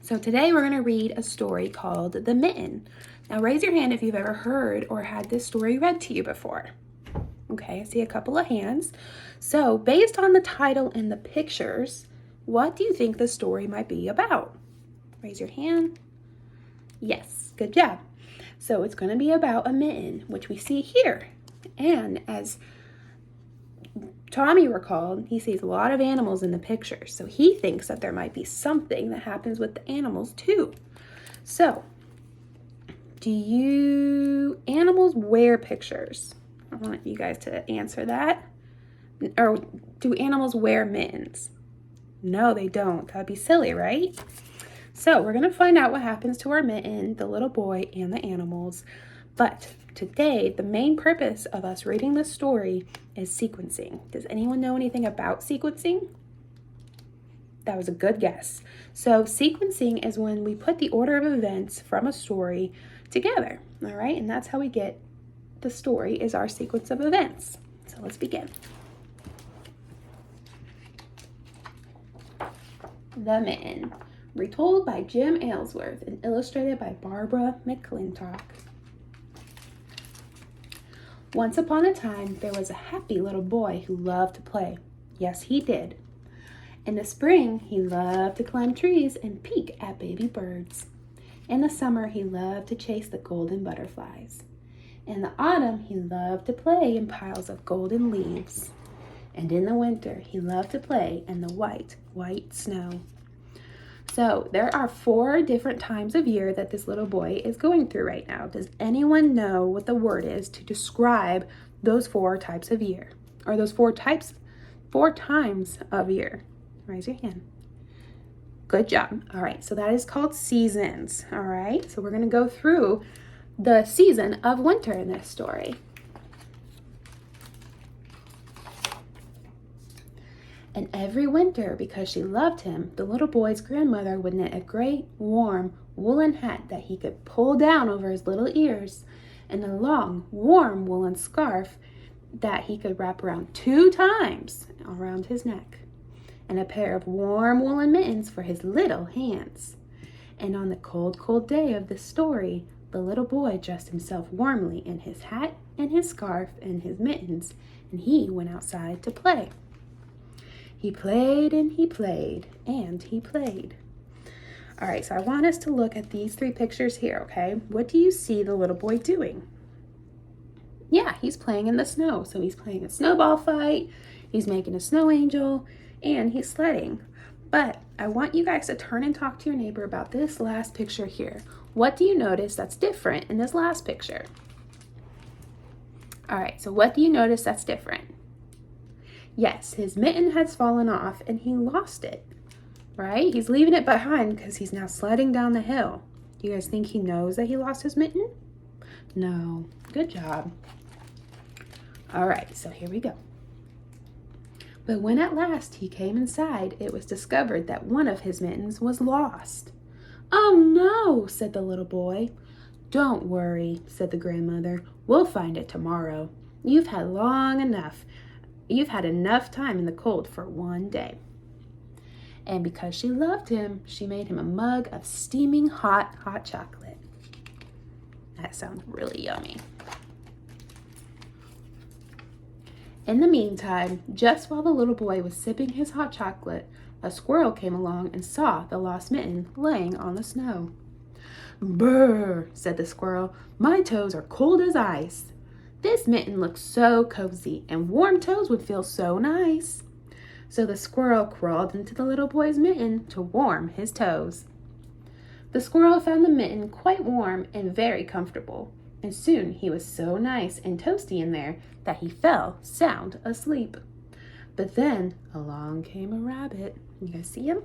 So today we're going to read a story called The Mitten. Now raise your hand if you've ever heard or had this story read to you before. Okay, I see a couple of hands. So based on the title and the pictures, what do you think the story might be about? Raise your hand. Yes, good job. So it's going to be about a mitten, which we see here. And as Tommy recalled, he sees a lot of animals in the picture, so he thinks that there might be something that happens with the animals too. So, do animals wear pictures? I want you guys to answer that. Or do animals wear mittens? No, they don't. That'd be silly, right? So we're going to find out what happens to our mitten, the little boy, and the animals. But today, the main purpose of us reading this story is sequencing. Does anyone know anything about sequencing? That was a good guess. So sequencing is when we put the order of events from a story together, all right? And that's how we get the story is our sequence of events. So let's begin. The Mitten, retold by Jim Aylesworth and illustrated by Barbara McClintock. Once upon a time, there was a happy little boy who loved to play. Yes, he did. In the spring, he loved to climb trees and peek at baby birds. In the summer, he loved to chase the golden butterflies. In the autumn, he loved to play in piles of golden leaves. And in the winter, he loved to play in the white, white snow. So there are 4 different times of year that this little boy is going through right now. Does anyone know what the word is to describe those 4 types of year? Or those 4 times of year? Raise your hand. Good job. All right, so that is called seasons. All right, so we're going to go through the season of winter in this story. And every winter, because she loved him, the little boy's grandmother would knit a great, warm, woolen hat that he could pull down over his little ears, and a long, warm woolen scarf that he could wrap around 2 times around his neck, and a pair of warm woolen mittens for his little hands. And on the cold, cold day of this story, the little boy dressed himself warmly in his hat and his scarf and his mittens, and he went outside to play. He played and he played and he played. All right, so I want us to look at these 3 pictures here, okay? What do you see the little boy doing? Yeah, he's playing in the snow. So he's playing a snowball fight, he's making a snow angel, and he's sledding. But I want you guys to turn and talk to your neighbor about this last picture here. What do you notice that's different in this last picture? All right, so what do you notice that's different? Yes, his mitten has fallen off and he lost it, right? He's leaving it behind because he's now sledding down the hill. Do you guys think he knows that he lost his mitten? No. Good job. All right, so here we go. But when at last he came inside, it was discovered that one of his mittens was lost. Oh no, said the little boy. Don't worry, said the grandmother. We'll find it tomorrow. You've had enough time in the cold for one day. And because she loved him, she made him a mug of steaming hot chocolate. That sounds really yummy. In the meantime, just while the little boy was sipping his hot chocolate, a squirrel came along and saw the lost mitten laying on the snow. Brr, said the squirrel. My toes are cold as ice. This mitten looks so cozy, and warm toes would feel so nice. So the squirrel crawled into the little boy's mitten to warm his toes. The squirrel found the mitten quite warm and very comfortable, and soon he was so nice and toasty in there that he fell sound asleep. But then along came a rabbit. You guys see him?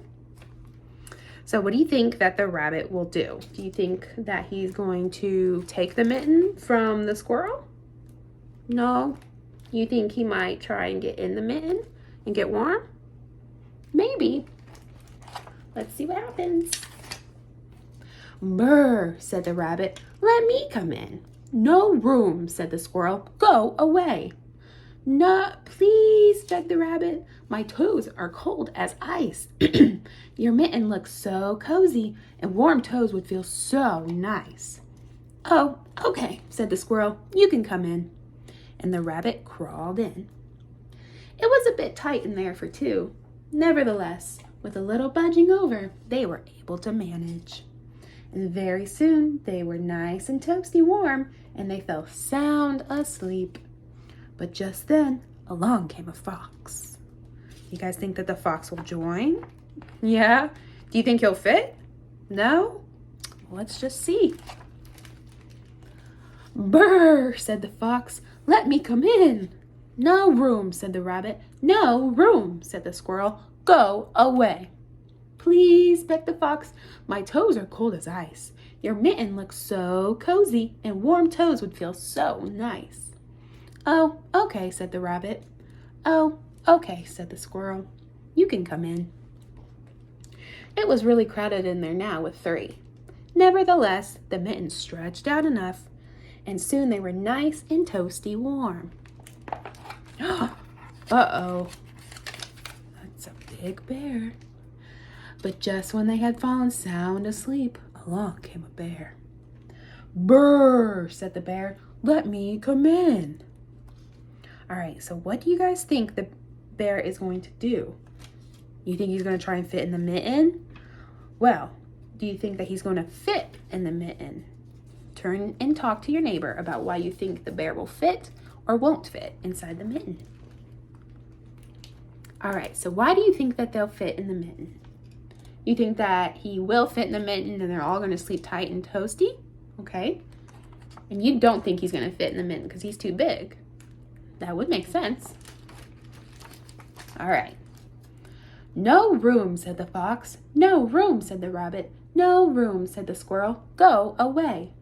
So what do you think that the rabbit will do? Do you think that he's going to take the mitten from the squirrel? No? You think he might try and get in the mitten and get warm? Maybe. Let's see what happens. Brr, said the rabbit. Let me come in. No room, said the squirrel. Go away. No, please, begged the rabbit. My toes are cold as ice. Your mitten looks so cozy, and warm toes would feel so nice. Oh, okay, said the squirrel. You can come in. And the rabbit crawled in. It was a bit tight in there for two. Nevertheless, with a little budging over, they were able to manage. And very soon, they were nice and toasty warm, and they fell sound asleep. But just then, along came a fox. You guys think that the fox will join? Yeah? Do you think he'll fit? No? Let's just see. Brr, said the fox. Let me come in. No room, said the rabbit. No room, said the squirrel. Go away. Please, begged the fox. My toes are cold as ice. Your mitten looks so cozy, and warm toes would feel so nice. Oh, okay, said the rabbit. Oh, okay, said the squirrel. You can come in. It was really crowded in there now with three. Nevertheless, the mittens stretched out enough, and soon they were nice and toasty warm. Uh-oh. That's a big bear. But just when they had fallen sound asleep, along came a bear. Brr, said the bear. Let me come in. All right, so what do you guys think the bear is going to do? You think he's going to try and fit in the mitten? Well, do you think that he's going to fit in the mitten? Turn and talk to your neighbor about why you think the bear will fit or won't fit inside the mitten. All right, so why do you think that they'll fit in the mitten? You think that he will fit in the mitten and they're all going to sleep tight and toasty? Okay. And you don't think he's going to fit in the mitten because he's too big. That would make sense. All right. No room, said the fox. No room, said the rabbit. No room, said the squirrel. Go away.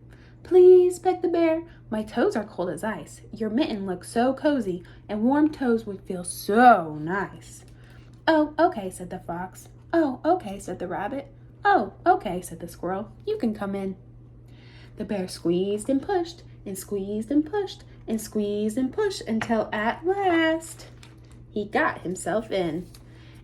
Please, begged the bear. My toes are cold as ice. Your mitten looks so cozy, and warm toes would feel so nice. Oh, okay, said the fox. Oh, okay, said the rabbit. Oh, okay, said the squirrel. You can come in. The bear squeezed and pushed, and squeezed and pushed, and squeezed and pushed until at last he got himself in.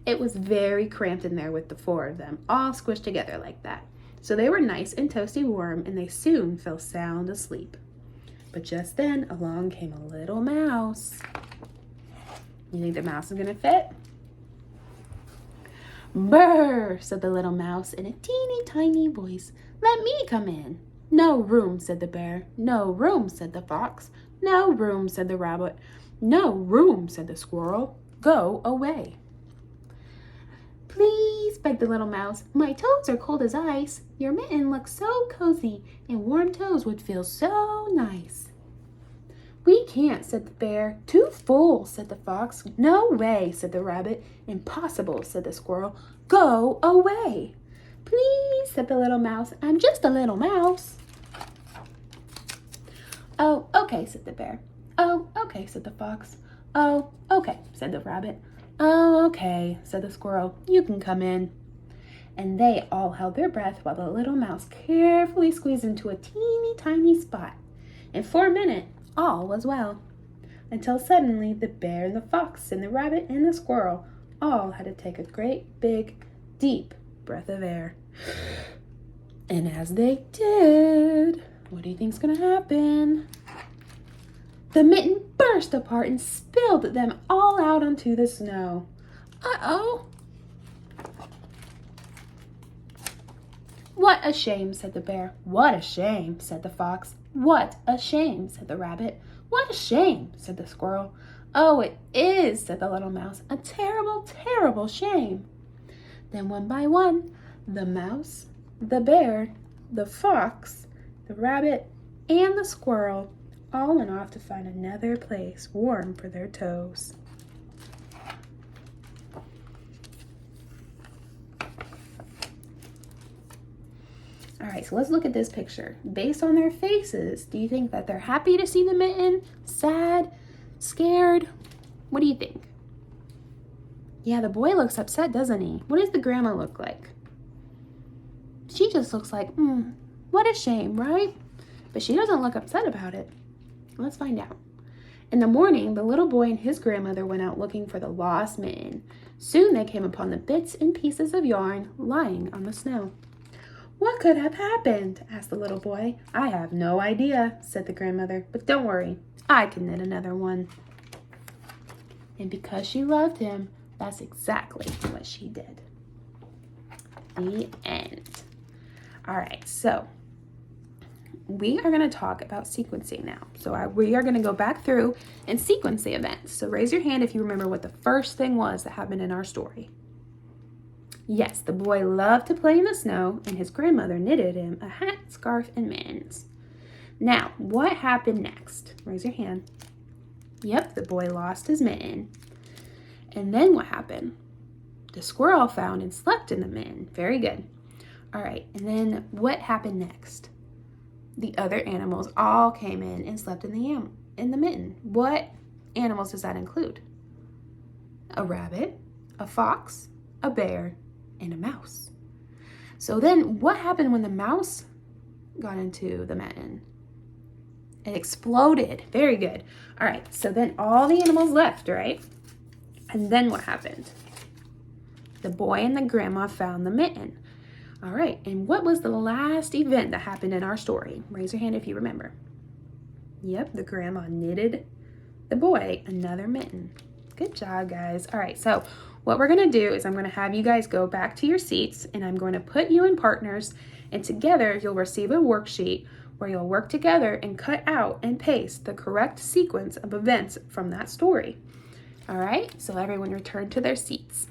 It was very cramped in there with the four of them, all squished together like that. So they were nice and toasty warm, and they soon fell sound asleep. But just then, along came a little mouse. You think the mouse is going to fit? Brr, said the little mouse in a teeny tiny voice. Let me come in. No room, said the bear. No room, said the fox. No room, said the rabbit. No room, said the squirrel. Go away. Please, begged the little mouse. My toes are cold as ice. Your mitten looks so cozy, and warm toes would feel so nice. We can't, said the bear. Too full, said the fox. No way, said the rabbit. Impossible, said the squirrel. Go away. Please, said the little mouse. I'm just a little mouse. Oh, okay, said the bear. Oh, okay, said the fox. Oh, okay, said the rabbit. Oh, okay, said the squirrel. You can come in. And they all held their breath while the little mouse carefully squeezed into a teeny tiny spot. And for a minute, all was well. Until suddenly the bear and the fox and the rabbit and the squirrel all had to take a great big, deep breath of air. And as they did, what do you think's gonna happen? The mitten burst apart and spilled them all out onto the snow. Uh-oh. What a shame, said the bear. What a shame, said the fox. What a shame, said the rabbit. What a shame, said the squirrel. Oh, it is, said the little mouse. A terrible, terrible shame. Then one by one, the mouse, the bear, the fox, the rabbit, and the squirrel all went off to find another place warm for their toes. All right, so let's look at this picture. Based on their faces, do you think that they're happy to see the mitten? Sad? Scared? What do you think? Yeah, the boy looks upset, doesn't he? What does the grandma look like? She just looks like, what a shame, right? But she doesn't look upset about it. Let's find out. In the morning, the little boy and his grandmother went out looking for the lost mitten. Soon they came upon the bits and pieces of yarn lying on the snow. "What could have happened?" asked the little boy. "I have no idea," said the grandmother, "but don't worry, I can knit another one." And because she loved him, that's exactly what she did. The end. All right, so we are going to talk about sequencing now. So we are going to go back through and sequence the events. So raise your hand if you remember what the first thing was that happened in our story. Yes, the boy loved to play in the snow, and his grandmother knitted him a hat, scarf, and mittens. Now, what happened next? Raise your hand. Yep, the boy lost his mitten. And then what happened? The squirrel found and slept in the mitten. Very good. All right, and then what happened next? The other animals all came in and slept in the mitten. What animals does that include? A rabbit, a fox, a bear, and a mouse. So then what happened when the mouse got into the mitten? It exploded. Very good. All right, so then all the animals left, right? And then what happened? The boy and the grandma found the mitten. All right, and what was the last event that happened in our story? Raise your hand if you remember. Yep, the grandma knitted the boy another mitten. Good job, guys. All right, so what we're going to do is I'm going to have you guys go back to your seats, and I'm going to put you in partners, and together you'll receive a worksheet where you'll work together and cut out and paste the correct sequence of events from that story. All right, so everyone return to their seats.